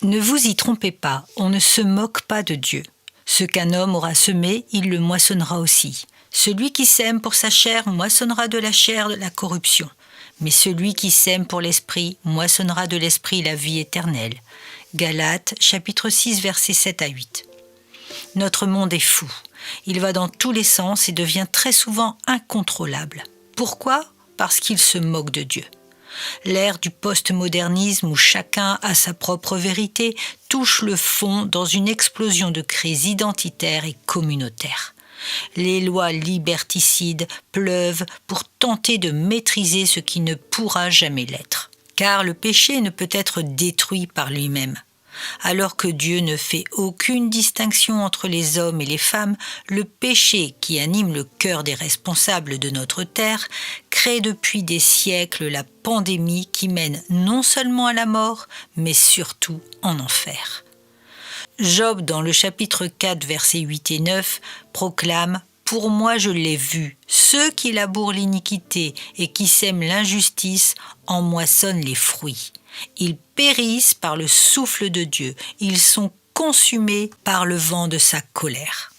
Ne vous y trompez pas, on ne se moque pas de Dieu. Ce qu'un homme aura semé, il le moissonnera aussi. Celui qui sème pour sa chair moissonnera de la chair de la corruption. Mais celui qui sème pour l'esprit moissonnera de l'esprit la vie éternelle. Galates, chapitre 6, versets 7 à 8. Notre monde est fou. Il va dans tous les sens et devient très souvent incontrôlable. Pourquoi ? Parce qu'il se moque de Dieu. L'ère du postmodernisme où chacun a sa propre vérité touche le fond dans une explosion de crises identitaires et communautaires. Les lois liberticides pleuvent pour tenter de maîtriser ce qui ne pourra jamais l'être. Car le péché ne peut être détruit par lui-même. Alors que Dieu ne fait aucune distinction entre les hommes et les femmes, le péché qui anime le cœur des responsables de notre terre crée depuis des siècles la pandémie qui mène non seulement à la mort, mais surtout en enfer. Job, dans le chapitre 4, versets 8 et 9, proclame « Pour moi je l'ai vu, ceux qui labourent l'iniquité et qui sèment l'injustice en moissonnent les fruits. Ils périssent par le souffle de Dieu, ils sont consumés par le vent de sa colère. »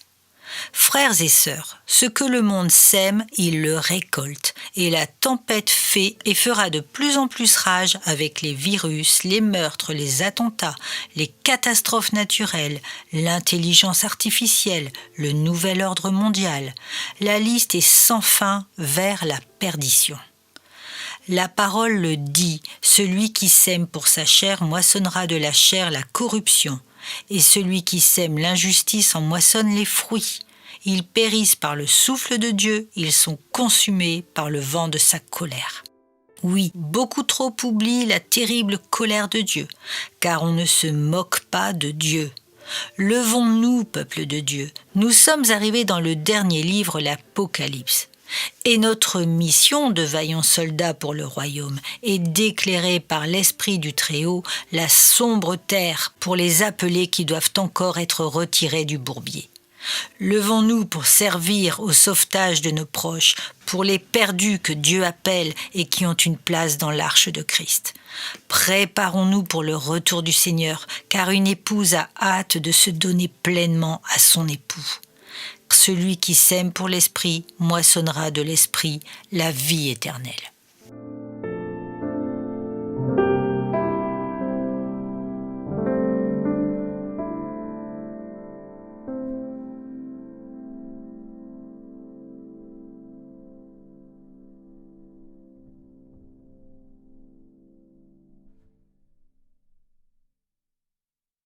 Frères et sœurs, ce que le monde sème, il le récolte, et la tempête fait et fera de plus en plus rage avec les virus, les meurtres, les attentats, les catastrophes naturelles, l'intelligence artificielle, le nouvel ordre mondial. La liste est sans fin vers la perdition. La parole le dit, celui qui sème pour sa chair moissonnera de la chair la corruption, et celui qui sème l'injustice en moissonne les fruits. Ils périssent par le souffle de Dieu, ils sont consumés par le vent de sa colère. Oui, beaucoup trop oublient la terrible colère de Dieu, car on ne se moque pas de Dieu. Levons-nous, peuple de Dieu, nous sommes arrivés dans le dernier livre, l'Apocalypse. Et notre mission de vaillants soldats pour le royaume est d'éclairer par l'Esprit du Très-Haut la sombre terre pour les appelés qui doivent encore être retirés du bourbier. Levons-nous pour servir au sauvetage de nos proches, pour les perdus que Dieu appelle et qui ont une place dans l'arche de Christ. Préparons-nous pour le retour du Seigneur, car une épouse a hâte de se donner pleinement à son époux. Celui qui sème pour l'esprit moissonnera de l'esprit la vie éternelle.